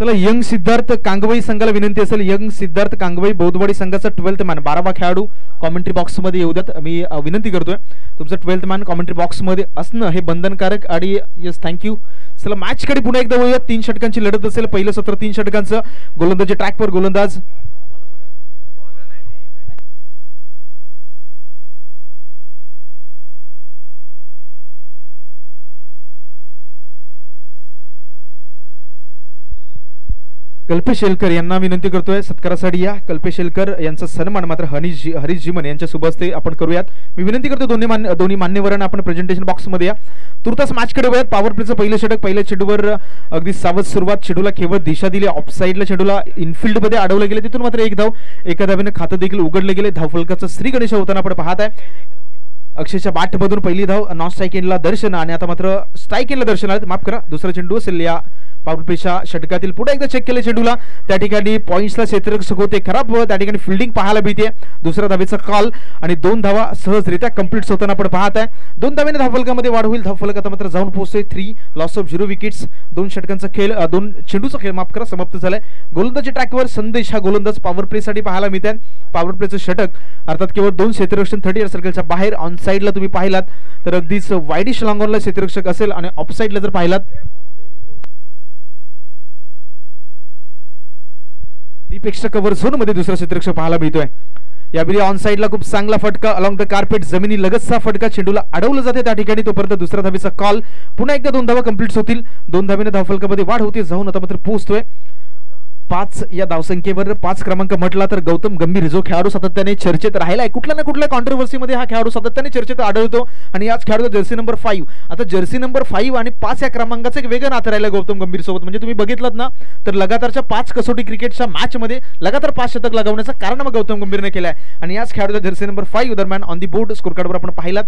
चला यंग सिद्धार्थ कांगवाई संघाला विनंती असेल, यंग सिद्धार्थ कांगवाई बौद्धवाडी संघाचा 12th मॅन 12वा खेळाडू कॉमेंट्री बॉक्स मध्ये येऊ द्यात, मी विनंती करतोय. तुमचं 12th मॅन कॉमेंट्री बॉक्स मध्ये असणं हे बंधनकारक आणि यस थँक्यू. चला मॅच कडे पुन्हा एकदा वळूया. 3 षटकांची लढत असेल. पहिलं सत्र 3 षटकांचं. गोलंदाजी ट्रॅकवर गोलंदाज कल्पेश शेलकर यांना विनंती करतोय सत्कारासाठी या. कल्पेश शेलकर यांचा सन्मान मात्र हरीश जिमन यांच्या शुभ हस्ते आपण करूयात. मी विनंती करतो दोन्ही मान्यवरांना आपण प्रेझेंटेशन बॉक्स मध्ये या. तुर्तास मॅच कडे वळूयात. पॉवर प्लेचं पहिलं षटक. पहिल्या चेंडूवर अगदी सावध सुरुवात. चेंडूला केवळ दिशा दिली. ऑफ साइडला चेंडूला इनफिल्ड मध्ये अडवलं गेले. तिथून मात्र एक धाव. एका धावेने खातं देखील उघडले गेले. धावफलकाचं श्री गणेश होताना आपण पाहत आहे. अक्षयच्या बॅट मधून पहिली धाव. नॉन स्ट्राईक एंडला दर्शन आणि आता मात्र स्ट्राईक एंडला दर्शन आले. माफ करा, दुसरा चेंडू असेल या पॉवर प्लेच्या षटकातील. पुढे एकदा चेक केले चेंडूला. त्या ठिकाणी पॉइंट्सला क्षेत्ररक्षक होते खराब. त्या ठिकाणी फिल्डिंग पाहायला मिळते. दुसऱ्या धावेचा कॉल आणि 2 धावा सहजरित्या कंप्लीट होताना आपण पाहत आहे. 2 धावेने धावफलकामध्ये वाढ होईल. धावफलक आता मात्र जाऊन पोहोचते. 3 लॉस ऑफ 0 विकेट्स. 2 षटकांचा खेळ 2 चेंडूचा खेळ माफ करा समाप्त झालाय. गोलंदाजी ट्रॅकवर संदेश हा गोलंदाज पॉवर प्ले साठी पाहायला मिळते. पॉवर प्लेचं षटक अर्थात केवळ 2 क्षेत्ररक्षण 30 सर्कलच्या बाहेर. ऑन साइडला तुम्ही पाहिलात तर अगदीच वाईडिश लॉंगॉनला क्षेत्ररक्षक असेल आणि ऑफ साइडला जर पाहिलात पेक्षा कव्हर झोन मध्ये दुसरा क्षेत्ररक्षक पाहायला मिळतोय. यावेळी ऑन साइडला खूप चांगला फटका अलॉंग द कार्पेट जमिनी लगतचा फटका. चेंडूला अडवलं जाते त्या ठिकाणी. तोपर्यंत दुसऱ्या धावेचा कॉल. पुन्हा एकदा 2 धावा कंप्लीट होतील. 2 धावेने धावफलकामध्ये वाढ होते. जाऊन आता मात्र पोहोचतोय 5 या धावसंख्येवर. 5 क्रमांक म्हटला तर गौतम गंभीर जो खेळाडू सातत्याने चर्चेत राहिलाय. कुठल्या ना कुठल्या कॉन्ट्रोवर्सीमध्ये हा खेळाडू सातत्याने चर्चेत आढळतो आणि याच खेळाडूचा जर्सी नंबर 5. आता जर्सी नंबर 5 आणि 5 या क्रमांकाचं एक वेगळं नातं राहिलं गौतम गंभीर सोबत. म्हणजे तुम्ही बघितलं ना तर लगातारच्या 5 कसोटी क्रिकेटच्या मॅच मध्ये लगातार 5 शतक लगावण्याचं कारण मग गौतम गंभीरने केलंय आणि याच खेळाडूचा जर्सी नंबर 5 दरम्यान ऑन दी बोर्ड स्कोर कार्डवर आपण पाहिलात.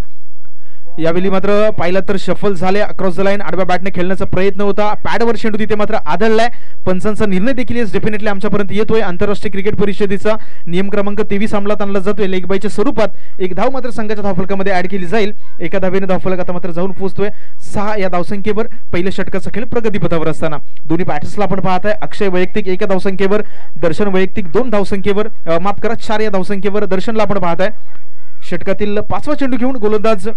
यावेळी मात्र पाहिलं तर शफल झाले. अक्रॉस द लाईन आडव्या बॅटने खेळण्याचा प्रयत्न होता. पॅडवर चेंडू तिथे मात्र आदळलाय. पंचांचा निर्णय देखील डेफिनेटली आमच्यापर्यंत येतोय. आंतरराष्ट्रीय क्रिकेट परिषदेचा नियम क्रमांक 23 अंमलात आणला जातोय. लेग बायच्या स्वरूपात एक धाव मात्र संघाच्या धावफलकामध्ये ऍड केली जाईल. एका धावेने धावफलक आता मात्र जाऊन पोहोचतोय 6 या धावसंख्येवर. पहिल्या षटकाचा खेळ प्रगतीपथावर असताना दोन्ही बॅटर्सला आपण पाहत आहे. अक्षय वैयक्तिक 1 धावसंख्येवर. दर्शन वैयक्तिक 2 धावसंख्येवर. माफ करा 4 या धावसंख्येवर. दर्शनला आपण पाहत आहे. षटकातील 5वा चेंडू घेऊन गोलंदाज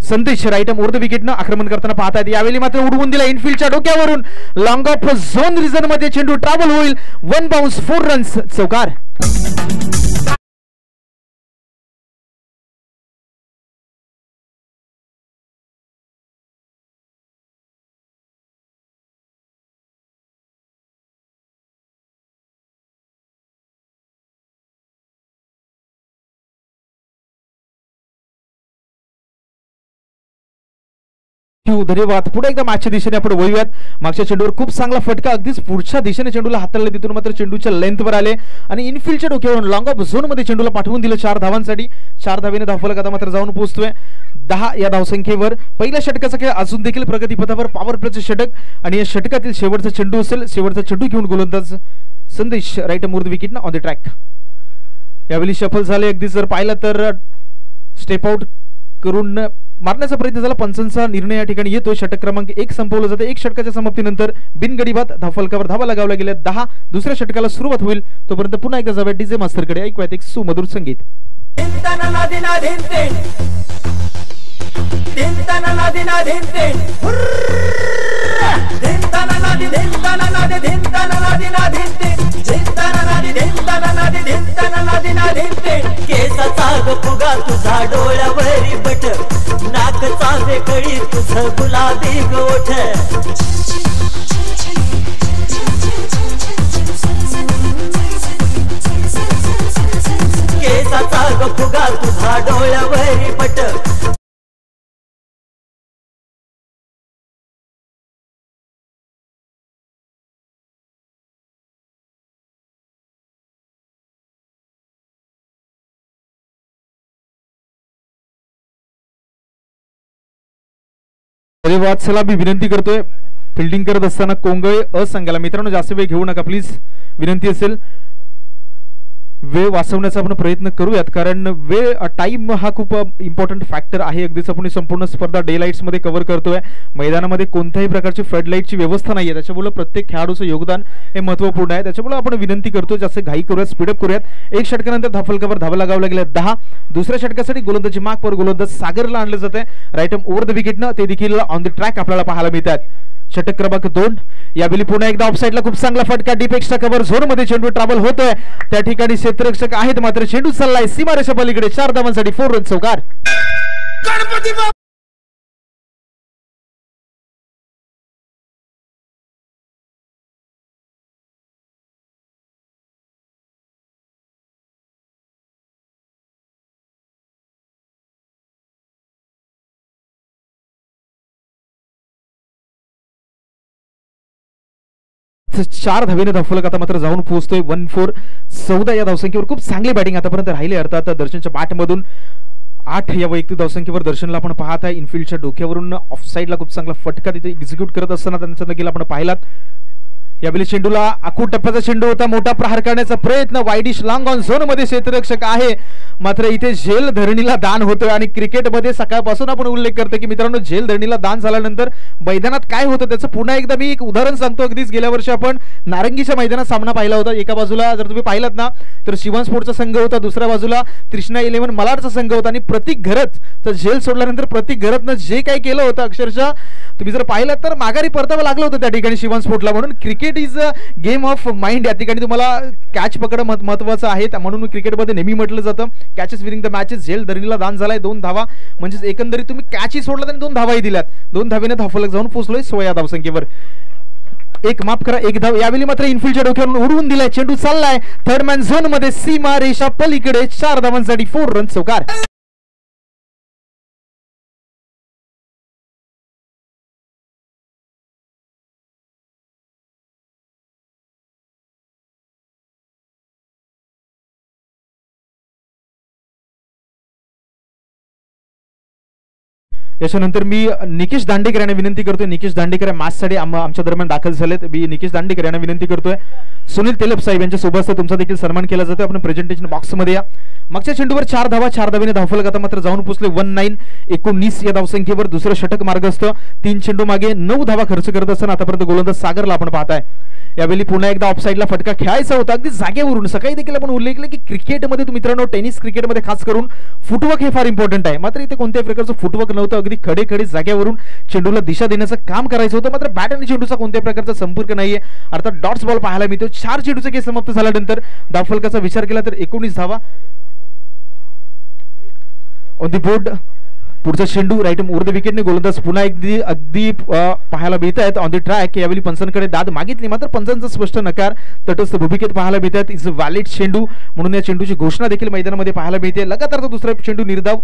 Sandesh right arm over the विकेटनं आक्रमण करताना पाहतात. यावेळी मात्र उडवून दिला इनफिल्डच्या डोक्यावरून. लॉंग ऑफ झोन रिजन मध्ये चेंडू ट्रॅव्हल होईल. 1 बाउन्स 4 रन्स चौकार. धन्यवाद. पुढे एकदा मॅचच्या दिशेने आपण वळूयात. मागच्या चेंडूवर खूप चांगला फटका. अगदीच पुढच्या दिशेने चेंडूला हाताळले. तिथून मात्र चेंडूच्या लेंथवर आले आणि इनफिल्डच्या डोक्यावरून लॉंग ऑफ झोन मध्ये चेंडूला पाठवून दिलं 4 धावांसाठी. 4 धावेने धावफलक आता मात्र जाऊन पोहोचतोय 10 या धावसंख्येवर. पहिल्या षटकाचा खेळ अजून देखील प्रगतीपथावर. पॉवर प्लेचं षटक आणि या षटकातील शेवटचा चेंडू असेल. शेवटचा चेंडू घेऊन गोलंदाज Sandesh right arm over the विकेटनं ऑन द ट्रॅक. यावेळी शफल झाले. अगदी जर पाहिलं तर स्टेप आउट करून मारण्याचा प्रयत्न झाला. पंचांचा निर्णय या ठिकाणी येतोय. षटक क्रमांक 1 संपवलं जातं. 1 षटकाच्या समाप्तीनंतर बिनगडीबाद धावफलकावर धावा लगावल्या गेल्या 10. दुसऱ्या षटकाला सुरुवात होईल. तोपर्यंत पुन्हा एकदा जाऊया डीजे मास्टरकडे. ऐकूयात एक सुमधुर संगीत. केसाचा फुगा तुझा डोळ्यावरी बट. नाकचा वेकळी तुझं गुलाबी गोठ. केसाचा फुगा तुझा डोळ्यावरी बट. धन्यवाद. चला मी विनंती करतोय फिल्डिंग करत असताना कोंगळे असंघाला मित्रांनो जास्त वेळ घेऊ नका प्लीज. विनंती असेल. वेळ वाचवण्याचा आपण प्रयत्न करूयात, कारण वेळ टाइम हा खूप इम्पॉर्टंट फॅक्टर आहे. अगदीच आपण संपूर्ण स्पर्धा डे लाईट्स मध्ये कव्हर करतोय. मैदानामध्ये कोणत्याही प्रकारची फ्लड लाईटची व्यवस्था नाहीये, त्याच्यामुळे प्रत्येक खेळाडूचं योगदान हे महत्त्वपूर्ण आहे. त्याच्यामुळे आपण विनंती करतो जास्त घाई करूयात, स्पीडअप करूयात. एक षटकानंतर धाफलकावर धावा लगावला गेल्या 10. दुसऱ्या षटकासाठी गोलंदाजी मार्कवर गोलंदाज सागरला आणलं जाते राईट ओव्हर द विकेटनं. ते देखील ऑन द ट्रॅक आपल्याला पाहायला मिळतात. षटक क्रमांक 2. यावेळी पुन्हा एकदा ऑफसाईडला खूप चांगला फटका, डीप एक्स्ट्रा कव्हर झोन मध्ये चेंडू ट्रॅव्हल होतोय. त्या ठिकाणी क्षेत्ररक्षक आहेत, मात्र चेंडू चाललाय सीमारेषा पलीकडे. 4 धावांसाठी 4 रन चौकार. चार धावेने धावफलक आता मात्र जाऊन पोहोचतोय 1-4. 14 या धावसंख्येवर खूप चांगली बॅटिंग आतापर्यंत राहिली. अर्थात दर्शनच्या बॅटमधून 8 या वैयक्तिक धावसंख्येवर दर्शनला आपण पाहत आहे. इनफिल्डच्या डोक्यावरून ऑफसाईडला खूप चांगला फटका तिथे एक्झिक्यूट करत असताना त्यांचा नक्कीला आपण पाहिलात. यावेळी चेंडूला आखूड टप्प्याचा चेंडू होता, मोठा प्रहार करण्याचा प्रयत्न, वाईडिश लॉंग ऑन झोन मध्ये क्षेत्ररक्षक आहे, मात्र इथे झेल धरणीला दान होतोय. आणि क्रिकेटमध्ये सकाळपासून आपण उल्लेख करतो की मित्रांनो, झेल धरणीला दान झाल्यानंतर मैदानात काय होतं त्याचं पुन्हा एकदा मी एक उदाहरण सांगतो. अगदीच गेल्या वर्षी आपण नारंगीच्या मैदानात सामना पाहिला होता. एका बाजूला जर तुम्ही पाहिलात ना तर शिवन स्पोर्टचा संघ होता, दुसऱ्या बाजूला कृष्णा 11 मलाडचा संघ होता. आणि प्रत्येक घरात तर झेल सोडल्यानंतर प्रत्येक घरातनं जे काही केलं होतं अक्षरशः तुम्ही जर पाहिलात तर माघारी परतावं लागलं होतं त्या ठिकाणी शिवन स्पोर्टला. म्हणून cricket is a game of mind. या ठिकाणी तुम्हाला कॅच पकडणं महत्त्वाचं आहे, म्हणून क्रिकेटमध्ये नेहमी म्हटलं जातं कॅचेस विनिंग द मॅचेस. झेल धरणीला दान झालाय 2 धावा, म्हणजे एकंदरीत तुम्ही कॅचही सोडला आणि 2 धावाही दिल्यात. 2 धावेने धावफलक जाऊन पोहोचलोय 16 धावसंख्येवर. माफ करा, 1 धाव. यावेळी मात्र इनफिल्डच्या डोक्यावरून उडवून दिलाय, चेंडू चाललाय थर्ड मॅन झोन मध्ये सीमा रेषा पलीकडे. 4 धावांसाठी 4 रन चौकार. याच्यानंतर मी निकेश दांडेकर यांना विनंती करतोय. निकेश दांडेकर मॅचसाठी आमच्या दरम्यान दाखल झालेत. मी निकेश दांडेकर यांना विनंती करतोय. सुनील तेलप साहेब यांच्या सोबत तुमचा देखील सन्मान केला जातो. आपण प्रेझेंटेशन बॉक्स मध्ये या. मागच्या चेंडूवर 4 धावा, 4 धावेने धावफलक आता मात्र जाऊन पोहोचले 19 या धावसंख्येवर. दुसरं षटक मार्गस्थ. 3 चेंडू मागे 9 धावा खर्च करत असताना आतापर्यंत गोलंदाज सागरला आपण पाहताय. यावेळी पुन्हा एकदा ऑफसाईडला फटका खेळायचा होता अगदी जागेवरून. सकाळी देखील आपण उल्लेख केला की क्रिकेटमध्ये मित्रांनो, टेनिस क्रिकेटमध्ये खास करून फुटवर्क हे फार इम्पॉर्टंट आहे. मात्र इथे कोणत्याही प्रकारचं फुटवर्क नव्हतं. अगदी खडे खडे जागेवरून चेंडूला दिशा देण्याचं काम करायचं होतं. मात्र बॅट आणि चेंडूचा कोणत्याही प्रकारचा संपर्क नाहीये. अर्थात डॉट्स बॉल पाहायला मिळतो. 4 चेंडूचा खेळ समाप्त झाल्यानंतर धावफलकाचा विचार केला तर 19 धावा ऑन दी बोर्ड. पुढचा चेंडू राईट ओव्हर द विकेटने गोलंदाज पुन्हा अगदी पाहायला मिळत आहेत ऑन द ट्रॅक. यावेळी पंचांकडे दाद मागितली, मात्र पंचांचा स्पष्ट नकार तटस्थ भूमिकेत पाहायला मिळतात. इज अ व्हॅलिड चेंडू म्हणून या चेंडूची घोषणा देखील मैदानामध्ये पाहायला मिळते. लगातार दुसरा चेंडू निर्धाव.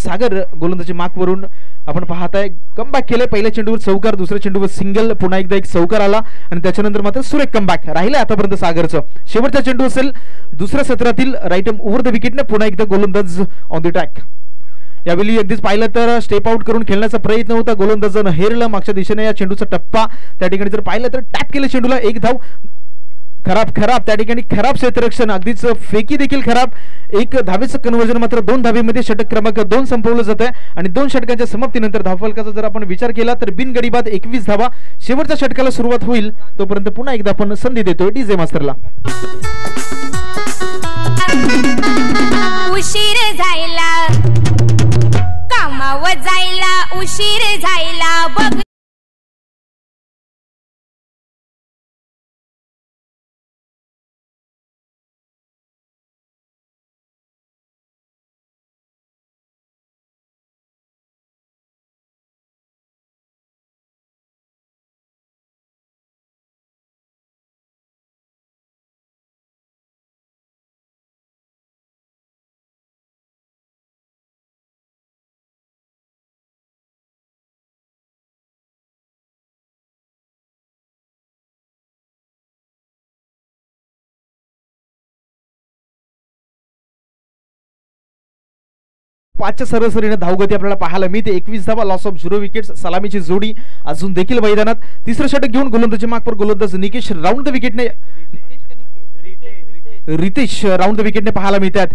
सागर गोलंदाजी मार्कवरून आपण पाहताय कमबॅक केले. पहिल्या चेंडूवर चौकार, दुसऱ्या चेंडूवर सिंगल, पुन्हा एकदा एक चौकार आला आणि त्याच्यानंतर मात्र सुरेख कमबॅक राहिलं आतापर्यंत सागरचं. शेवटचा चेंडू असेल दुसऱ्या सत्रातील राईट ओव्हर द विकेटने पुन्हा एकदा गोलंदाज ऑन द ट्रॅक. यावेळी अगदीच पाहिलं तर स्टेप आउट करून खेळण्याचा प्रयत्न होता, गोलंदाजानं हेरलं मागच्या दिशेने. या चेंडूचा टप्पा त्या ठिकाणी जर पाहिलं तर टॅप केलं चेंडूला. 1 धाव. खराब त्या ठिकाणी खराब क्षेत्ररक्षण, अगदीच फेकी देखील खराब. 1 धावेचं कन्व्हर्जन मात्र 2 धावेमध्ये षटक क्रमांक 2 संपवलं जात आहे. आणि 2 षटकांच्या समाप्तीनंतर धावफलकाचा जर आपण विचार केला तर बिनगडी बाद 21 धावा. शेवटच्या षटकाला सुरुवात होईल तोपर्यंत पुन्हा एकदा आपण संधी देतोय डीजे मास्टरला. उशीर जायला कामावर जायला, उशीर जायला बघ. पाचच्या सरासरीने धावगती आपल्याला पाहायला मिळते. 21 धावा, लॉस ऑफ 0 विकेट्स. सलामीची जोडी अजून देखील मैदानात. तिसरं षटक घेऊन गोलंदाजी मार्कवर गोलंदाज निकेश राऊंड द विकेटने रितेश राऊंड द विकेटने पाहायला मिळतात.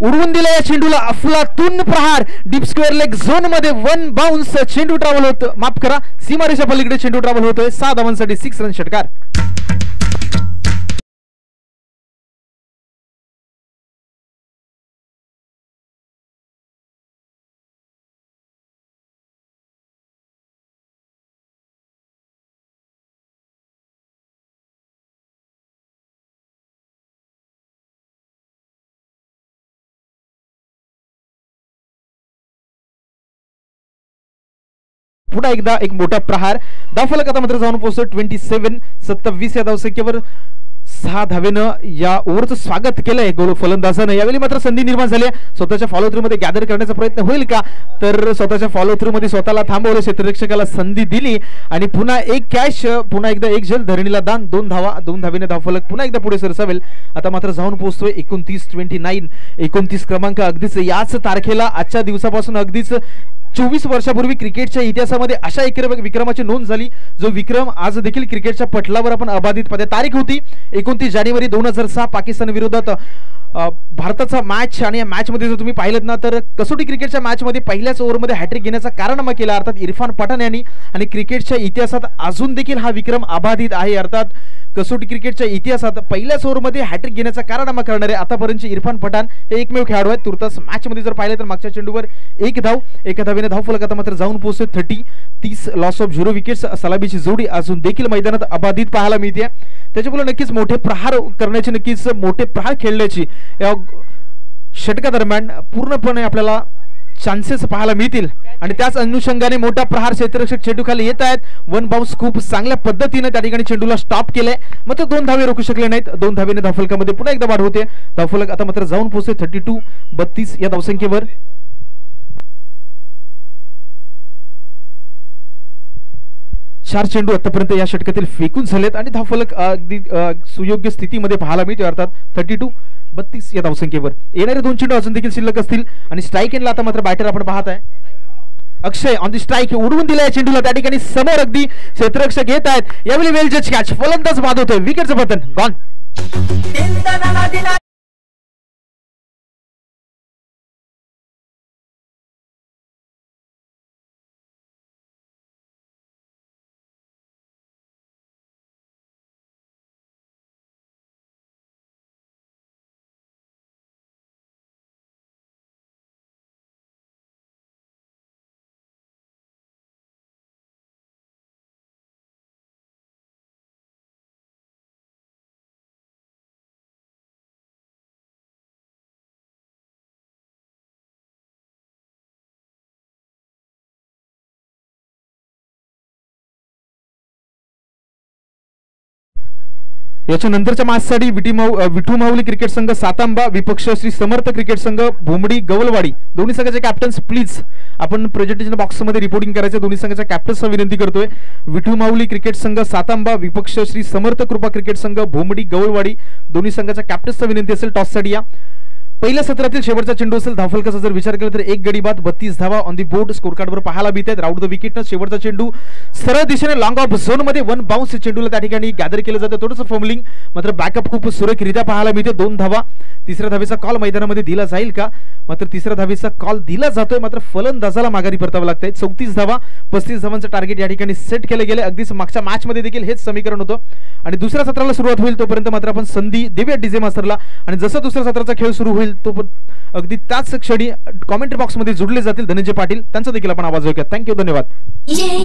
उडवून दिला या चेंडूला अफलातून प्रहार डीप स्क्वेअर लेग झोन मध्ये 1 बाउन्स चेंडू ट्रॅव्हल होत, माफ करा सीमारेषा पलीकडे चेंडू ट्रॅव्हल होतोय. 6 धावांसाठी 6 रन षटकार. पुन्हा एकदा एक मोठा प्रहार. धावफलक आता मात्र जाऊन पोहोचतो 27 या धावसंख्येवर. 6 धावेनं या ओव्हरचं स्वागत केलंय गोल फलंदाजानं. यावेळी मात्र संधी निर्माण झाली. स्वतःच्या फॉलो थ्रू मध्ये गॅदर करण्याचा प्रयत्न होईल का, तर स्वतःच्या फॉलो थ्रू मध्ये स्वतःला थांबवलं, क्षेत्ररक्षकाला संधी दिली आणि पुन्हा एक कॅच, पुन्हा एकदा एक जल, धरणीला दान. 2 धावा, 2 धावेने धावफलक पुन्हा एकदा पुढे सरसावेल. आता मात्र जाऊन पोहोचतोय 29 क्रमांक. अगदीच याच तारखेला आजच्या दिवसापासून अगदीच 24 वर्षापूर्वी क्रिकेटच्या इतिहासामध्ये अशा एक विक्रमाची नोंद झाली, जो विक्रम आज देखील क्रिकेटच्या पटलावर आपण अबाधित. तारीख होती 29 जानेवारी 2006 पाकिस्तान विरोधात भारताचा मॅच. आणि या मॅच मध्ये जर तुम्ही पाहिलं ना, तर कसोटी क्रिकेटच्या मॅच मध्ये पहिल्याच ओव्हरमध्ये हॅट्रिक घेण्याचा कारनामा केला अर्थात इरफान पठाण यांनी. आणि क्रिकेटच्या इतिहासात अजून देखील हा विक्रम अबाधित आहे. अर्थात कसोटी क्रिकेटच्या इतिहासात पहिल्याच ओव्हरमध्ये हॅट्रिक घेण्याचा कारनामा करणारे आतापर्यंतचे इरफान पठाण हे एकमेव खेळाडू आहेत. तुर्तास मॅच मध्ये जर पाहिलं तर मागच्या चेंडूवर 1 धाव, एका धावेने धावफलक आता मात्र जाऊन पोहोचतोय 30 लॉस ऑफ 0 विकेट्स. सलामीची जोडी अजून देखील मैदानात अबाधित पाहायला मिळते. त्याच्यामुळे नक्कीच मोठे प्रहार करण्याची, नक्कीच मोठे प्रहार खेळण्याची या षटका दरम्यान पूर्णपणे आपल्याला चान्सेस पाहायला मिळतील. आणि त्याच अनुषंगाने मोठा प्रहार क्षेत्ररक्षक चेंडू खाली येत आहेत. 1 बाउन्स खूप चांगल्या पद्धतीने त्या ठिकाणी चेंडूला स्टॉप केलंय, मात्र 2 धावे रोखू शकले नाहीत. 2 धावेने धावफलकामध्ये पुन्हा एकदा वाढ होते. धावफलक आता मात्र जाऊन पोहोचते 32 या धावसंख्येवर. 4 चेंडू आतापर्यंत या षटकातील फेकून झालेत आणि धावफलक अगदी सुयोग्य स्थितीमध्ये पाहायला मिळतोय. अर्थात 32 या धावसंख्येवर. येणारे 2 चेंडू अजून देखील शिल्लक असतील आणि स्ट्राईक एंडला आता मात्र बॅटर आपण पाहत आहे अक्षय ऑन द स्ट्राईक. उडवून दिलाय चेंडूला त्या ठिकाणी समोर अगदी क्षेत्ररक्षक येत आहेत. यावेळी वेल जज कॅच, फलंदाज बाद होतोय. विकेटचं पतन गॉन. याच्या नंतरच्या मॅचसाठी विठू माऊली क्रिकेट संघ सातांबा विपक्ष श्री समर्थ क्रिकेट संघ भोमडी गवलवाडी. दोन्ही संघाचे कॅप्टन्स प्लीज आपण प्रेझेंटेशन बॉक्स मध्ये रिपोर्टिंग करायचे. दोन्ही संघाच्या कॅप्टन्सना विनंती करतोय. विठू माऊली क्रिकेट संघ सातांबा विपक्ष श्री समर्थ कृपा क्रिकेट संघ भोमडी गवलवाडी. दोन्ही संघाच्या कॅप्टन्सना विनंती असेल टॉससाठी या. पहिल्या सत्रातील शेवटचा चेंडू असेल. धावफलकाचा जर विचार केला तर 1 गडी बाद 32 धावा ऑन दी बोर्ड स्कोर कार्डवर पाहायला मिळतात. राऊंड द विकेटनं शेवटचा चेंडू सरळ दिशेने लॉंग ऑफ झोन मध्ये 1 बाउन्स चेंडूला त्या ठिकाणी गॅदर केलं जातं. थोडंसं फॉर्मलिंग, मात्र बॅकअप खूप सुरेखरित्या पाहायला मिळते. 2 धावा. तिसऱ्या धावेचा कॉल मैदानामध्ये दिला जाईल का, मात्र तिसऱ्या धावेचा कॉल दिला जातोय, मात्र फलंदाजाला माघारी परतावं लागतंय. 34 धावा 35 धावांचं टार्गेट या ठिकाणी सेट केलं गेलं. अगदीच मागच्या मॅच मध्ये देखील हेच समीकरण होतं आणि दुसऱ्या सत्राला सुरुवात होईल तोपर्यंत मात्र आपण संधी देऊया डीजे मास्टरला. आणि जसं दुसऱ्या सत्राचा खेळ सुरू होईल तो अगदी त्याच क्षणी कॉमेंट्री बॉक्स मध्ये जोडले जातील धनंजय पाटील. त्यांचा देखील आपण आवाज ऐकूया. थँक्यू, धन्यवाद.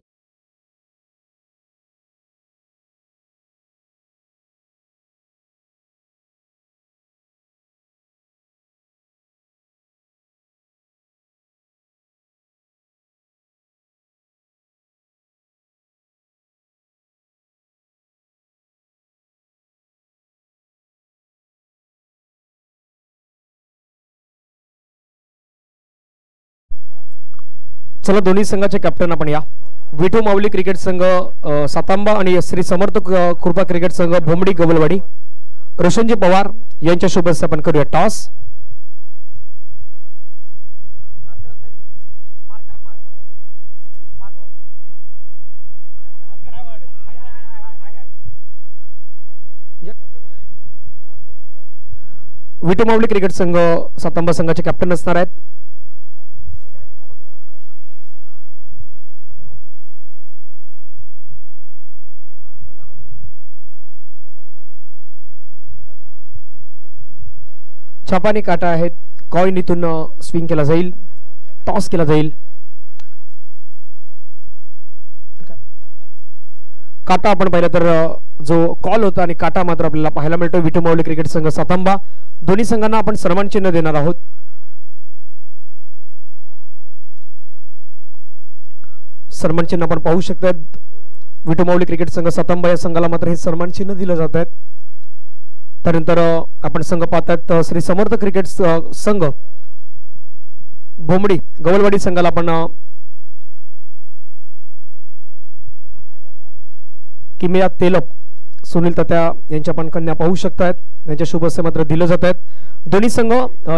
चला दोन्ही संघाचे कॅप्टन आपण या. विठू माऊली क्रिकेट संघ सातांबा आणि श्री समर्थ कृपा क्रिकेट संघ भोमडी गवलवाडी रोशनजी पवार यांच्या शुभेच्छा आपण करूया. टॉस. विटू माऊली क्रिकेट संघ सातांबा संघाचे कॅप्टन असणार आहेत. छापानी काटा आहेत. कॉइन इथून स्विंग केला जाईल, टॉस केला जाईल. काटा आपण पाहिलं तर जो कॉल होता आणि काटा मात्र आपल्याला पाहायला मिळतो. विटू माऊली क्रिकेट संघ सातांबा दोन्ही संघांना आपण सन्मान चिन्ह देणार आहोत. सन्मान चिन्ह आपण पाहू शकतात. विटू माऊली क्रिकेट संघ सातांबा या संघाला मात्र हे सन्मान चिन्ह दिलं जात आहेत. त्यानंतर आपण संघ पाहतात श्री समर्थ क्रिकेट संघ भोमडी गवलवाडी संघाला आपण किमिया तेलप सुनील तात्या यांच्या पण कन्या पाहू शकतात. यांच्या शुभेच्छा मात्र दिले जात आहेत. दोन्ही संघ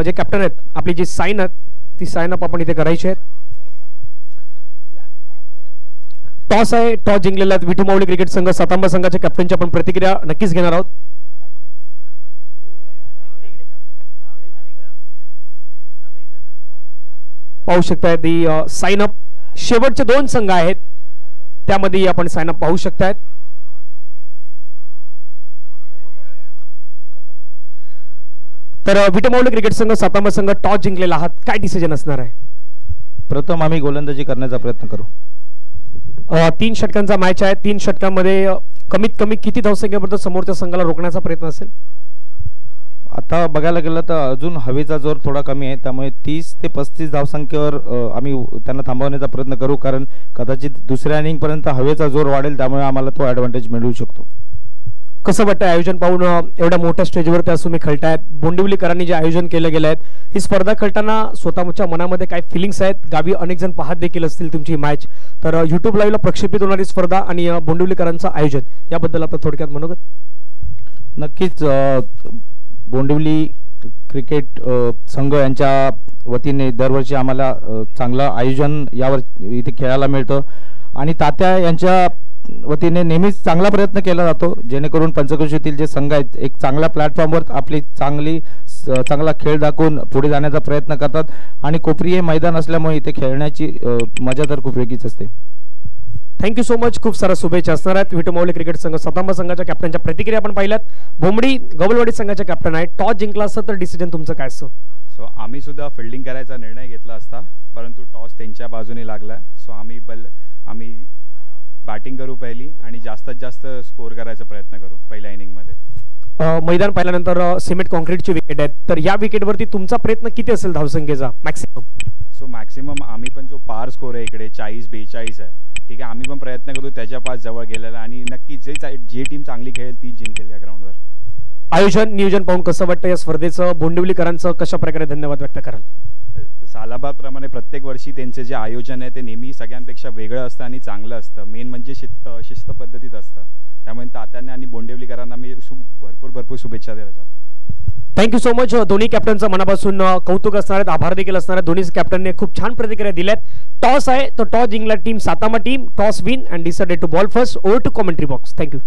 जे कॅप्टन आहेत आपली जी साइन आहेत ती साइन अप आपण इथे करायची आहेत. टॉस आहे, टॉस जिंकलेला आहे विठू माऊली क्रिकेट संघ सातांबा संघाच्या कॅप्टनची आपण प्रतिक्रिया नक्कीच घेणार आहोत. पाहू शकताय ती साइन अप शेवटचे दोन संघ आहेत त्यामध्ये आपण साइन अप पाहू शकतायत. तर विटू माऊली क्रिकेट संघ सातांबा संघ टॉस जिंकलेला आहात, काय डिसिजन असणार आहे? प्रथम आम्ही गोलंदाजी करण्याचा प्रयत्न करू. 3 षटकांचा मॅच आहे. 3 षटकांमध्ये कमीत कमी किती धावसंख्येपर्यंत समोरच्या संघाला रोखण्याचा प्रयत्न असेल? आता बघायला गेलं तर अजून हवेचा जोर थोडा कमी आहे, त्यामुळे 30 ते 35 धावसंख्येवर आम्ही त्यांना थांबवण्याचा प्रयत्न करू, कारण कदाचित दुसऱ्या इनिंग पर्यंत हवेचा जोर वाढेल, त्यामुळे आम्हाला तो ॲडव्हान्टेज मिळू शकतो. कसं वाटतं आयोजन पाहून? एवढ्या मोठ्या स्टेजवर त्या तुम्ही खेळतायत, बोंडिवलीकरांनी जे आयोजन केलं गेलं आहे, ही स्पर्धा खेळताना स्वतःच्या मनामध्ये काय फिलिंग्स आहेत? गावी अनेक जण पाहत देखील असतील तुमची मॅच, तर युट्यूब लाईव्हला प्रक्षेपित होणारी स्पर्धा आणि बोंडिवलीकरांचं आयोजन याबद्दल आपण थोडक्यात मनोगत. नक्कीच बोंडिवली क्रिकेट संघ यांच्या वतीने दरवर्षी आम्हाला चांगलं आयोजन यावर इथे खेळायला मिळतं आणि तात्या यांच्या वतीने नेहमीच चांगला प्रयत्न केला जातो, जेणेकरून पंचक्रोशीतील जे संघ आहेत एक चांगल्या प्लॅटफॉर्मवर आपली चांगला खेळ दाखवून पुढे जाण्याचा प्रयत्न करतात आणि कोपरी हे मैदान असल्यामुळे इथे खेळण्याची मजा तर खूप वेगळीच असते. Thank you so much. खूप सारा शुभेच्छा असणार आहेत. विटू माऊली क्रिकेट संघ सातांबा संघाच्या कॅप्टनच्या प्रतिक्रिया आपण पाहिल्यात. भोमडी गवलवाडी संघाच्या कॅप्टन आहे. टॉस जिंकला असतं तर डिसिजन तुमचं काय असतं? सो आम्ही सुद्धा फिल्डिंग करायचा निर्णय घेतला असता, परंतु टॉस त्यांच्या बाजूने लागला. सो आम्ही बॅटिंग करू पहिली आणि जास्तीत जास्त स्कोर करायचा प्रयत्न करू पहिल्या इनिंगमध्ये. मैदान पाहिल्यानंतर सिमेंट कॉन्क्रीटची विकेट आहेत, तर या विकेटवरती तुमचा प्रयत्न किती असेल धावसंख्येचा मॅक्सिमम? सो मॅक्सिमम आम्ही पण जो पार स्कोर आहे इकडे 40-42 आहे, ठीक आहे, आम्ही पण प्रयत्न करू त्याच्या पास जवळ गेलेला आणि नक्की जी टीम चांगली खेळेल ती जिंकेल या ग्राउंडवर. आयोजन नियोजन पाहून कसं वाटतं या स्पर्धेचं? बोंडिवलीकरांचं कशा प्रकारे धन्यवाद व्यक्त कराल? सालाबादप्रमाणे प्रत्येक वर्षी त्यांचे जे आयोजन आहे ते नेहमी सगळ्यांपेक्षा वेगळं असतं आणि चांगलं असतं. मेन म्हणजे शिस्त पद्धतीत असतं, त्यामुळे तात्यांना आणि बोंडिवलीकरांना मी भरपूर शुभेच्छा द्यायला चाहतो. Thank you so much. दोन्ही कॅप्टनचं मनापासून कौतुक असणार आहेत, आभार देखील असणार आहेत. दोन्ही कॅप्टनने खूप छान प्रतिक्रिया दिल्यात. टॉस आहे तो टॉस जिंकला टीम सातांबा team. Toss win and decided to bowl first. Over to commentary box. Thank you.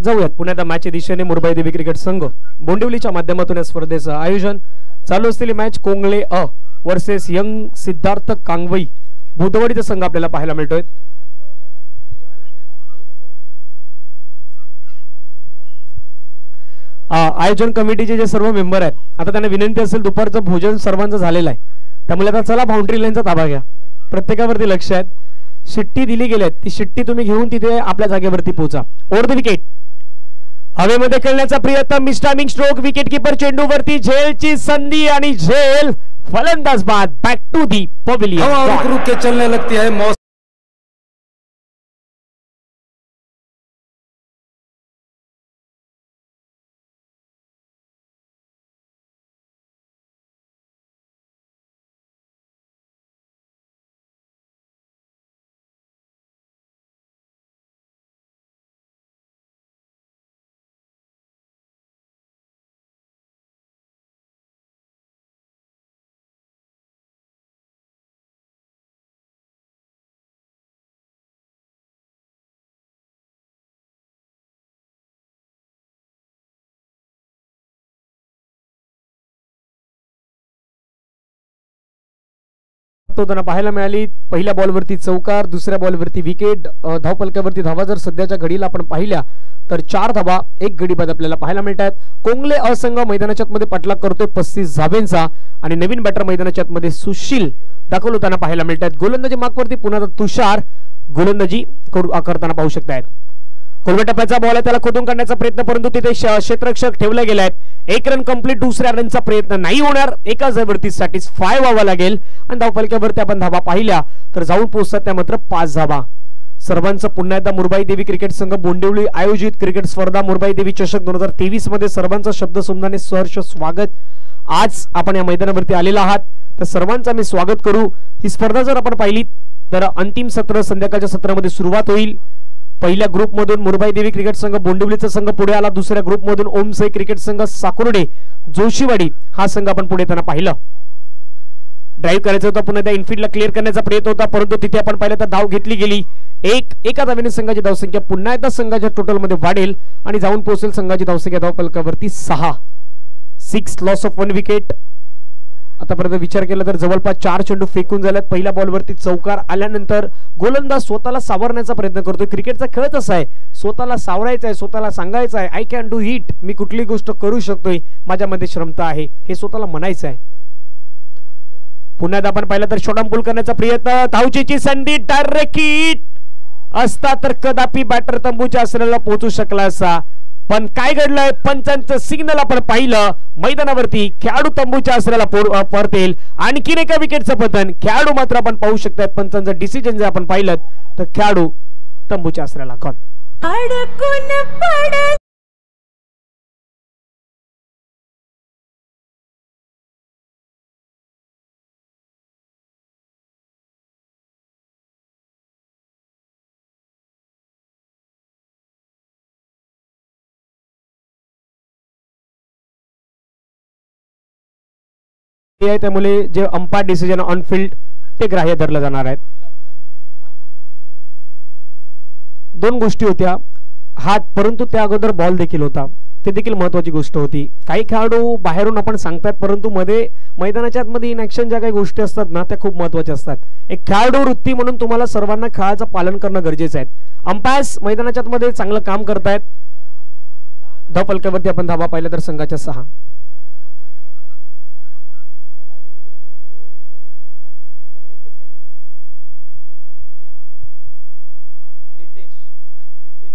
जाऊयात पुण्यात मॅचच्या दिशेने. मुरबाई देवी क्रिकेट संघ बोंडिवलीच्या माध्यमातून या स्पर्धेचं आयोजन चालू असलेली मॅच कोंगळे अ वर्सेस यंग सिद्धार्थ कांगवई बुधवाडीचा संघ आपल्याला पाहायला मिळतोय. आयोजन कमिटीचे जे सर्व मेंबर आहेत, आता त्यांना विनंती असेल, दुपारचं भोजन सर्वांचं झालेलं आहे, त्यामुळे आता चला बाउंड्री लाईनचा ताबा घ्या. प्रत्येकावरती लक्ष आहेत. शिट्टी दिली गेली, ती शिट्टी तुम्ही घेऊन तिथे आपल्या जागेवरती पोहोचा. Over the wicket. हवेमध्ये खेळण्याचा प्रयत्न, मिस्टायमिंग स्ट्रोक, विकेट कीपर चेंडूवरती, झेलची संधी आणि झेल फलंदाज बाद. Back to the pavilion. चलने लगती है. प्राप्त होताना पाहायला मिळाली. पहिल्या बॉलवरती चौकार, दुसऱ्या बॉलवरती विकेट. धावफलकावरती धावा जर सध्याच्या घडीला आपण पाहिल्या तर 4 धावा 1 गडी बाद आपल्याला पाहायला मिळतात. कोंगले असंघ मैदानाच्या मध्ये पाठलाग करतोय 35 धाब्यांचा आणि नवीन बॅटर मैदानाच्या मध्ये सुशील दाखल होताना पाहायला मिळतात. गोलंदाजी मार्कवरती पुन्हा तुषार गोलंदाजी करताना पाहू शकतायत. कोलवे टप्प्याचा बॉल आहे, त्याला खोदून काढण्याचा प्रयत्न, परंतु तिथे क्षेत्ररक्षक ठेवले गेले आहेत. 1 रन कंप्लीट, दुसऱ्या रनचा प्रयत्न नाही होणार. एका जवळती सॅटिस्फाय व्हावा लागेल आणि धावफलकावरती आपण धावा पाहिल्या तर जाऊन पोहोचतात त्या मात्र 5 धावा. सर्वांचं पुन्हा एकदा मुरबाई देवी क्रिकेट संघ बोंडिवली आयोजित क्रिकेट स्पर्धा मुरबाई देवी चषक 2023 मध्ये सर्वांचं शब्दसुमनाने सहर्ष स्वागत. आज आपण या मैदानावरती आलेला आहात तर सर्वांचं मी स्वागत करू. ही स्पर्धा जर आपण पाहिली तर अंतिम सत्र संध्याकाळच्या सत्रामध्ये सुरुवात होईल. पहिल्या ग्रुपमधून मुरबाई देवी क्रिकेट संघ बोंडिवलीचा संघ पुढे आला. दुसऱ्या ग्रुपमधून ओमसाई क्रिकेट संघ साकुर्डे जोशीवाडी हा संघ आपण पुढे येताना पाहिलं. ड्राईव्ह करायचं होतं, पुन्हा त्या इनफिल्डला क्लिअर करण्याचा प्रयत्न होता, परंतु तिथे आपण पाहिलं तर धाव घेतली गेली. एका धावेने संघाची धावसंख्या पुन्हा एकदा संघाच्या टोटल मध्ये वाढेल आणि जाऊन पोहोचेल संघाची धावसंख्या धावफलकावरती 6 लॉस ऑफ 1 विकेट. आतापर्यंत विचार केला तर जवळपास 4 चेंडू फेकून झाल्यात. पहिल्या बॉलवरती चौकार आल्यानंतर गोलंदाज स्वतःला सावरण्याचा प्रयत्न करतोय. क्रिकेटचा खेळच असा आहे, स्वतःला सावरायचा आहे, स्वतःला सांगायचं आहे आय कॅन डू इट, मी कुठली गोष्ट करू शकतोय, माझ्यामध्ये क्षमता आहे, हे स्वतःला म्हणायचं आहे. पुन्हा आपण पाहिलं तर शॉर्ट पुल करण्याचा प्रयत्न, धावचीची संधी, डायरेक्ट हिट असता तर कदापि बॅटर तंबूच्या आसनाला पोहोचू शकला असा. पण काय घडलंय, पंचांचं सिग्नल आपण पाहिलं. मैदानावरती खेळाडू तंबूच्या आसनाला परतेल. आणखीन एका विकेटचं पतन. खेळाडू मात्र आपण पाहू शकतात पंचांचं डिसिजन जर आपण पाहिलं तर खेळाडू तंबूच्या आसनाला गॉन. त्यामुळे जे अंपायर डिसिजन ऑन फील्ड ते ग्राह्य धरलं जाणार आहेत. 2 गोष्टी होत्या, हात, परंतु त्या अगोदर बॉल देखील होता, ते देखील महत्वाची गोष्ट होती. काही खेळाडू बाहेरून आपण सांगतात, परंतु मध्ये मैदानाच्या आतमध्ये इन ऍक्शन ज्या काही गोष्टी असतात ना त्या खूप महत्वाच्या असतात. एक खेळाडू वृत्ती म्हणून तुम्हाला सर्वांना खेळाचं पालन करणं गरजेचं आहे. अंपायर्स मैदानाच्या आतमध्ये चांगलं काम करतायत. धावफलकावरती आपण धावा पाहिल्या तर संघाच्या 6.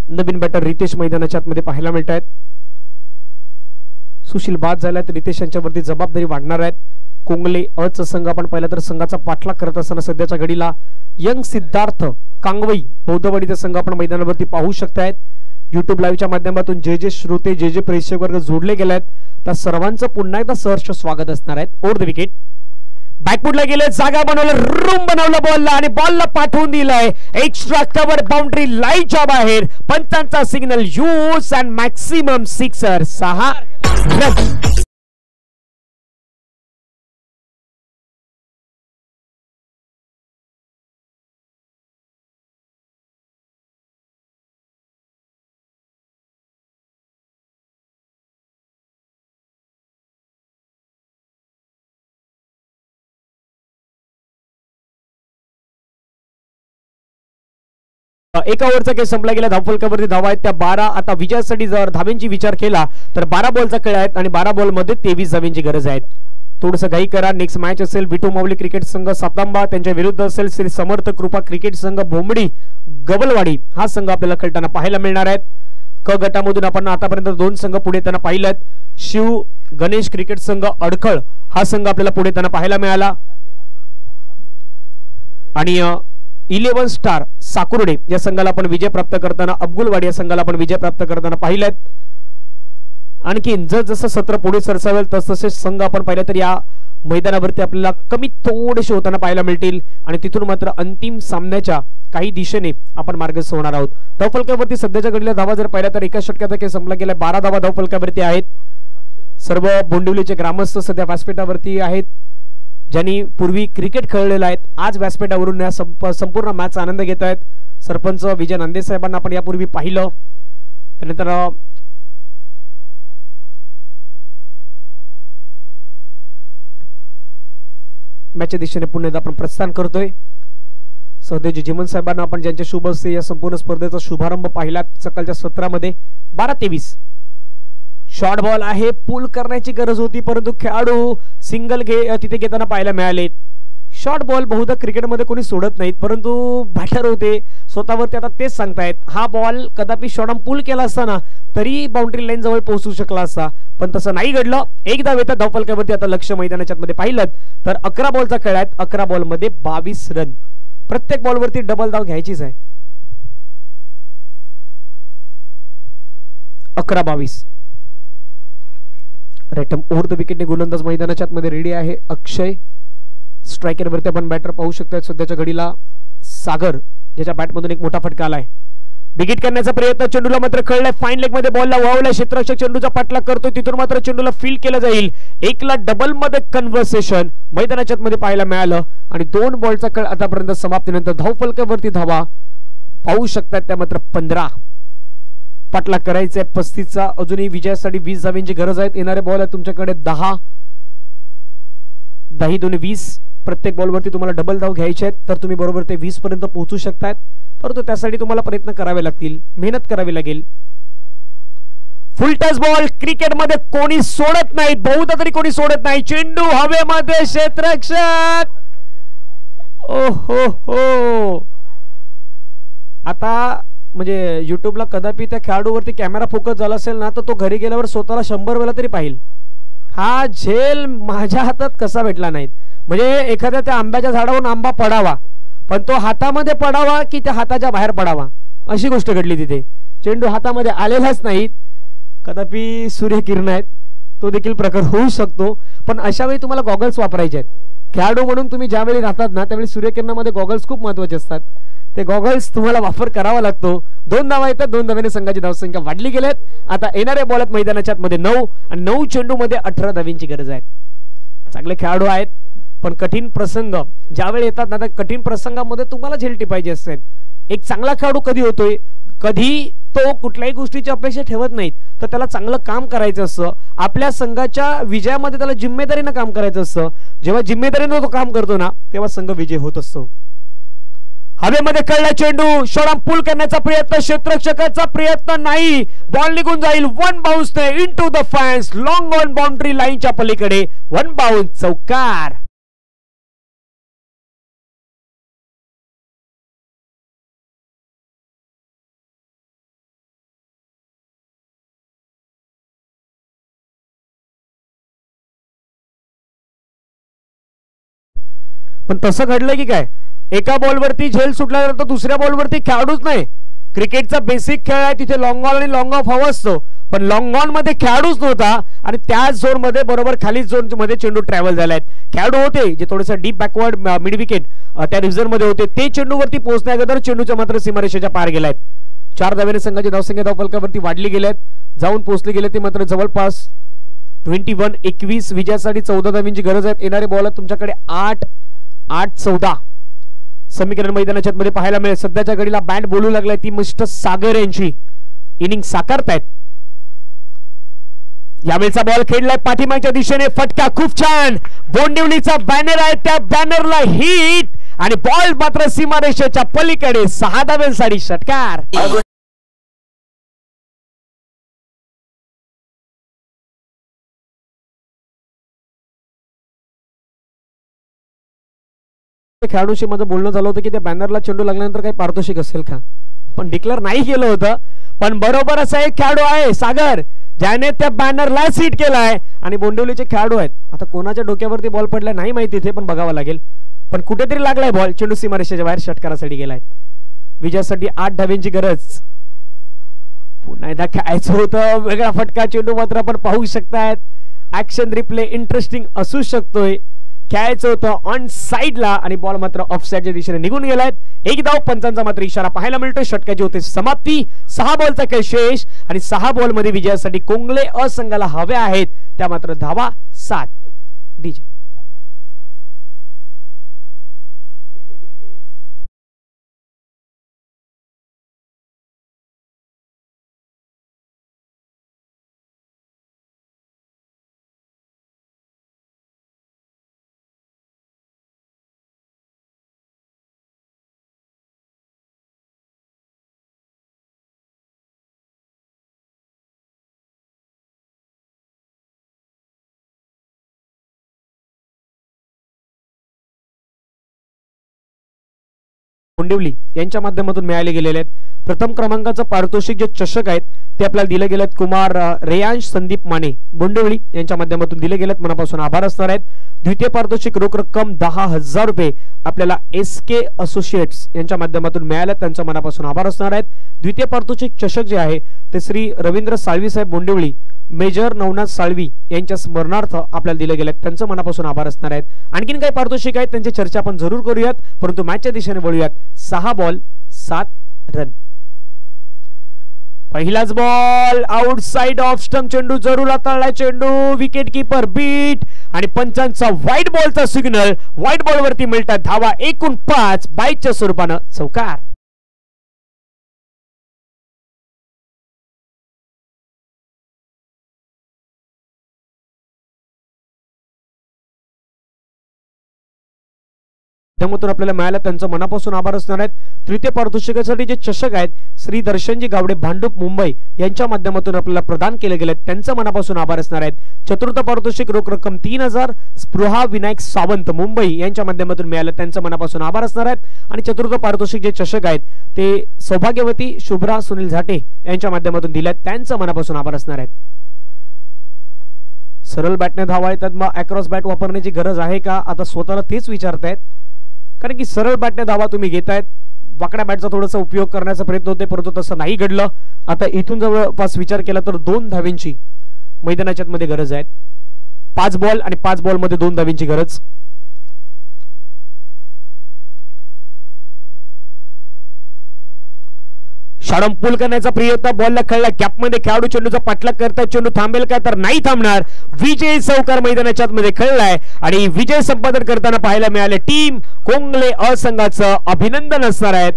नवीन बॅटर रितेश मैदानाच्या आतमध्ये पाहायला मिळत आहेत. सुशील बाद झाल्यात, रितेश यांच्यावरती जबाबदारी वाढणार आहेत. कोंगले अच संघ आपण पाहिला तर संघाचा पाठलाग करत असताना सध्याच्या घडीला यंग सिद्धार्थ कांगवई बौद्धवाडीचा संघ आपण मैदानावरती पाहू शकतायत. युट्यूब लाईव्हच्या माध्यमातून जे श्रोते जे प्रेक्षक वर्ग जोडले गेले आहेत त्या सर्वांचं पुन्हा एकदा सहर्ष स्वागत असणार आहे. ओव्हर द विकेट, बॅकफुटला गेले, जागा बनवलं, रूम बनवलं बॉलला आणि बॉलला पाठवून दिलंय एक्स्ट्रा कव्हर बाउंड्री लाईनच्या बाहेर. पंचांचा signal use and maximum sixer. 6 run. एका ओव्हरचा खेळ संपला गेला. धावफलकावरती धावा आहेत त्या 12. आता विजयासाठी जर धाव्यांची विचार केला तर 12 बॉलचा खेळ आहे आणि 12 बॉल मध्ये 23 धाव्यांची गरज आहे. थोडंसं घाई करा. नेक्स्ट मॅच असेल विठू माऊली क्रिकेट संघ सातांबा, त्यांच्या विरुद्ध असेल श्री समर्थ कृपा क्रिकेट संघ भोमडी गवलवाडी हा संघ आपल्याला खेळताना पाहायला मिळणार आहेत. क गटामधून आपण आतापर्यंत 2 संघ पुढे येताना पाहिलेत. शिव गणेश क्रिकेट संघ अडखळ हा संघ आपल्याला पुढे येताना पाहायला मिळाला आणि 11 स्टार साकुर्डे या संघाला आपण विजय प्राप्त करताना, अब्गुलवाडी या संघाला आपण विजय प्राप्त करताना पाहिलेत. आणखी जसं सत्र पुढे सरसावेल तसतसे संघ आपण पाहिले तर या मैदानावरती आपल्याला कमी थोडेसे होताना पाहायला मिळतील आणि तिथून मात्र अंतिम सामन्याच्या काही दिशेने आपण मार्गस्थ होणार आहोत. धावफलकावरती सध्याच्या घडीला धावा जर पाहिल्या तर एका षटकाचा खेळ संपला गेला. 12 धावा धावफलकावरती आहेत. सर्व बोंडिवलीचे ग्रामस्थ सध्या व्यासपीठावरती आहेत, ज्यांनी पूर्वी क्रिकेट खेळलेलं आहे. आज व्यासपीठावरून या संपूर्ण मॅचचा आनंद घेत आहेत. सरपंच विजय नांदे साहेबांना आपण यापूर्वी पाहिलं. त्यानंतर मॅचच्या दिशेने पुन्हा एकदा आपण प्रस्थान करतोय. सहदेवजी जिमन साहेबांना आपण ज्यांच्या शुभ हस्ते या संपूर्ण स्पर्धेचा शुभारंभ पाहिला सकाळच्या सत्रामध्ये 12-23 शॉर्ट बॉल आहे. पूल करण्याची गरज होती परंतु खेळाडू सिंगल तिथे घेताना पाहायला मिळाले. शॉर्ट बॉल बहुधा क्रिकेटमध्ये कोणी सोडत नाहीत परंतु बॅटर होते स्वतःवरती आता तेच सांगतायत हा बॉल कदापि शॉर्ट पूल केला असताना तरी बाउंड्री लाईन जवळ पोहोचू शकला असता पण तसं नाही घडलं. एक धाव येतात धावफलकावरती. आता लक्ष मैदानाच्या मध्ये पाहिलं तर 11 बॉलचा खेळ आहे. 11 बॉल मध्ये 22 रन. प्रत्येक बॉलवरती डबल धाव घ्यायचीच आहे. 11-22 रेटम ओव्हर द विकेटने गोलंदाज मैदानाच्या आतमध्ये रेडी आहे. अक्षय स्ट्रायकर वरती आपण बॅटर पाहू शकतात. सध्याच्या घडीला सागर ज्याच्या बॅटमधून एक मोठा फटका आलाय. विकेट करण्याचा प्रयत्न चेंडूला मात्र कळलाय. फाईन लेग मध्ये बॉलला वावलाय. क्षेत्ररक्षक चेंडूचा पाठलाग करतोय तिथून मात्र चेंडूला फील्ड केलं जाईल. एकला डबल मध्ये कन्व्हर्सेशन मैदानाच्या मध्ये पाहायला मिळालं आणि 2 बॉलचा खेळ आतापर्यंत समाप्तीनंतर धावफलकावरती धावा पाहू शकतात त्या मात्र 15. पाठलाग करायचा आहे 35चा. अजूनही विजयासाठी 20 धावांची गरज आहे. येणारे बॉल आहे तुमच्याकडे 10 2 20. प्रत्येक बॉलवरती तुम्हाला डबल धाव घ्यायचे आहेत तर तुम्ही बरोबर ते 20 पर्यंत पोहोचू शकतात परंतु त्यासाठी तुम्हाला प्रयत्न करावे लागतील. मेहनत करावी लागेल. फुल टच बॉल क्रिकेटमध्ये कोणी सोडत नाही. बहुधा तरी कोणी सोडत नाही. चेंडू हवेमध्ये क्षेत्ररक्षक ओ हो हो. आता म्हणजे युट्यूबला कदापि त्या खेळाडूवरती कॅमेरा फोकस झाला असेल ना तर तो घरी गेल्यावर स्वतःला 100 वेळा तरी पाहिल. हा झेल माझ्या हातात कसा भेटला नाही. म्हणजे एखाद्या त्या आंब्याच्या झाडावरून आंबा पडावा पण तो हातामध्ये पडावा की त्या हाताच्या बाहेर पडावा अशी गोष्ट घडली तिथे. चेंडू हातामध्ये आलेलाच नाही. कदापि सूर्यकिरण आहेत तो देखील प्रकार होऊ शकतो पण अशा वेळी तुम्हाला गॉगल्स वापरायचे आहेत. खेळाडू म्हणून तुम्ही ज्यावेळी राहतात ना त्यावेळी सूर्यकिरणामध्ये गॉगल्स खूप महत्त्वाचे असतात. ते गॉगल्स तुम्हाला वापर करावा लागतो. 2 धावा येतात. 2 धाव्याने संघाची धावसंख्या वाढली गेल्यात. आता येणारे बॉल आहेत मैदानाच्या मध्ये 9 आणि 9 चेंडू मध्ये 18 धावांची गरज आहे. चांगले खेळाडू आहेत पण कठीण प्रसंग ज्यावेळी येतात ना त्या कठीण प्रसंगामध्ये तुम्हाला झेल टिपायची असते. एक चांगला खेळाडू कधी होतोय कधी तो कुठल्याही गोष्टीची अपेक्षा ठेवत नाहीत तर त्याला चांगलं काम करायचं असतं. आपल्या संघाच्या विजयामध्ये त्याला जिम्मेदारीनं काम करायचं असतं. जेव्हा जिम्मेदारीनं तो काम करतो ना तेव्हा संघ विजय होत असतो. हवेमध्ये कळला चेंडू. शॉर्ट पूल करण्याचा प्रयत्न क्षेत्ररक्षकाचा प्रयत्न नाही. बॉल निघून जाईल. 1 bounce into the fans. Long on boundary लाईनच्या पलीकडे 1 बाउन्स चौकार. पण तसं घडलं की काय एका बॉलवरती झेल सुटल्यानंतर दुसऱ्या बॉलवरती खेळाडूच नाही. क्रिकेटचा बेसिक खेळ आहे तिथे लॉंग ऑन आणि लॉंग ऑफ हवा असतो पण लॉंग ऑन मध्ये खेळाडूच नव्हता आणि त्याच झोन मध्ये बरोबर खाली झोन मध्ये चेंडू ट्रॅव्हल झालाय. खेळाडू होते जे थोडेसे डीप बॅकवर्ड मिड विकेट त्या रिझर्व मध्ये होते ते चेंडूवरती पोहोचण्या अगोदर चेंडूच्या मात्र सीमारेषेच्या पार गेलायत. 4 धाव्याने संघाची धावसंख्या धावफलकावरती वाढली गेल्यात. जाऊन पोहोचले गेले ते मात्र जवळपास 21-21. विजयासाठी 14 धावांची गरज आहे. येणारे बॉल तुमच्याकडे 8-14. समीकरण मैदानाच्या मध्ये पाहायला मिळेल. सध्याच्या घडीला बॅट बोलू लागलाय ती मिस्टर सागर यांची इनिंग साकारतायत. यावेळचा बॉल खेळलाय पाठीमागच्या दिशेने. फटका खूप छान. बोंडिवलीचा बॅनर आहे त्या बॅनरला हिट आणि बॉल मात्र सीमारेषेच्या पलीकडे 6 धाव्यांसाठी षटकार. खेळाडूशी माझं बोलणं झालं होतं की त्या बॅनरला चेंडू लागल्यानंतर काही पारितोषिक असेल का पण डिक्लेअर नाही केलं होतं. पण बरोबर असा एक खेळाडू आहे सागर ज्याने त्या बॅनरला हिट केलाय आणि बोंडिवलीचे खेळाडू आहेत. आता कोणाच्या डोक्यावरती बॉल पडलाय नाही माहिती इथे पण बघावं लागेल पण कुठेतरी लागलाय बॉल. चेंडू सीमारेषेच्या बाहेर षटकारासाठी गेलाय. विजयासाठी 8 धाव्यांची गरज. पुन्हा एकदा खेळायचं होतं. वेगळा फटका चेंडू मात्र आपण पाहू शकतायत. ऍक्शन रिप्ले इंटरेस्टिंग असू शकतोय. खेळायचं होतं ऑन साइडला आणि बॉल मात्र ऑफ साइडच्या दिशेने निघून गेलाय. 1 धाव. पंचांचा मात्र इशारा पाहायला मिळतोय. षटकाची होते समाप्ती. 6 बॉलचा खेळ शेष आणि 6 बॉल मध्ये विजयासाठी कोंगले असंघाला हव्या आहेत त्या मात्र धावा 7. डीजे बोंडिवली यांच्या माध्यमातून मिळाले गेलेले आहेत. प्रथम क्रमांकाचं पारितोषिक जे चषक आहेत ते आपल्याला दिले गेलेत. कुमार रेयांश संदीप माने बोंडिवली यांच्या माध्यमातून दिले गेलेत, मनापासून आभार असणार आहेत. द्वितीय पारितोषिक रोख रक्कम 10,000 रुपये आपल्याला SK असोसिएट्स यांच्या माध्यमातून मिळाल्यात, त्यांच्या मनापासून आभार असणार आहेत. द्वितीय पारितोषिक चषक जे आहे ते श्री रवींद्र साळवी साहेब बोंडिवली मेजर नवनाथ साळवी यांच्या स्मरणार्थ आपल्याला दिले गेलेत, त्यांचं मनापासून आभार असणार आहेत. आणखीन काही पारितोषिक आहेत त्यांची चर्चा आपण जरूर करूयात, परंतु मॅचच्या दिशेने वळूयात. 6 बॉल 7 रन. पहिलाच बॉल आउटसाइड ऑफ स्टंप, चेंडू जरूर हाताळलाय, चेंडू विकेट कीपर बीट आणि पंचांचा व्हाईट बॉलचा सिग्नल. व्हाईट बॉल वरती मिळतात धावा, एकूण 5 बाईटच्या स्वरूपानं चौकार. त्यामधून आपल्याला मिळाला, त्यांचं मनापासून आभार असणार आहेत. तृतीय पारितोषिकासाठी जे चषक आहेत श्री दर्शनजी गावडे भांडूप मुंबई यांच्या माध्यमातून आपल्याला प्रदान केले गेले, त्यांचं मनापासून आभार असणार आहेत. चतुर्थ पारितोषिक रोख रक्कम 3,000 स्पृहा विनायक सावंत मुंबई यांच्या माध्यमातून मिळालं, त्यांचं मनापासून आभार असणार आहेत. आणि चतुर्थ पारितोषिक जे चषक आहेत ते सौभाग्यवती शुभ्रा सुनील झाटे यांच्या माध्यमातून दिल्यात, त्यांचं मनापासून आभार असणार आहेत. सरळ बॅटने धावा येतात, मग अक्रॉस बॅट वापरण्याची गरज आहे का, आता स्वतःला तेच विचारतायत. कारण की सरळ बॅटने धावा तुम्ही घेतायत, वाकड्या बॅटचा थोडासा उपयोग करण्याचा प्रयत्न होते, परंतु तसं नाही घडलं. आता इथून जवळपास विचार केला तर 2 धावींची मैदानाच्या मध्ये गरज आहे. 5 बॉल आणि 5 बॉल मध्ये 2 धावींची गरज. शाडम पूल करण्याचा प्रयत्न, बॉलला खेळला, कॅपमध्ये खेळाडू चेंडूचा पाठलाग करतात, चेंडू थांबेल का तर नाही थांबणार. विजय चौकार मैदानाच्या मध्ये खेळलाय आणि विजय संपादन करताना पाहायला मिळाले. टीम कोंगले असंघाचं अभिनंदन असणार आहेत.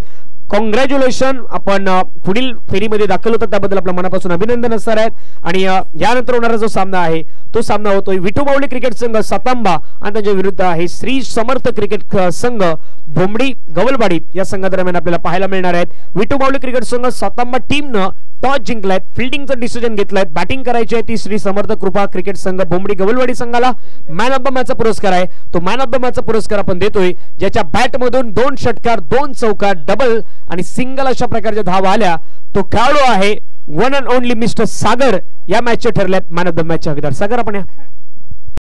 कॉंग्रॅच्युलेशन, आपण पुढील फेरीमध्ये दाखल होतात त्याबद्दल आपल्या मनापासून अभिनंदन असणार आहेत. आणि यानंतर होणारा जो सामना आहे तो सामना होतोय विठूमाऊली क्रिकेट संघ सातांबा आणि त्यांच्या विरुद्ध आहे श्री समर्थ क्रिकेट संघ भोमडी गवलवाडी या संघादरम्यान आपल्याला पाहायला मिळणार आहेत. विठूमाऊली क्रिकेट संघ सातांबा टीमनं टॉस जिंकलाय, फिल्डिंगचं डिसिजन घेतलाय, बॅटिंग करायची आहे ती श्री समर्थ कृपा क्रिकेट संघ भोमडी गवलवाडी संघाला मॅन ऑफ द मॅचचा पुरस्कार आहे. तो मॅन ऑफ द मॅचचा पुरस्कार आपण देतोय ज्याच्या बॅट मधून 2 षटकार 2 चौकार डबल आणि सिंगल अशा प्रकारच्या धावा आल्या. तो खेळाडू आहे वन अँड ओनली मिस्टर सागर, या मॅचचे ठरल्यात मॅन ऑफ द मॅचचे हकदार. सागर आपण या.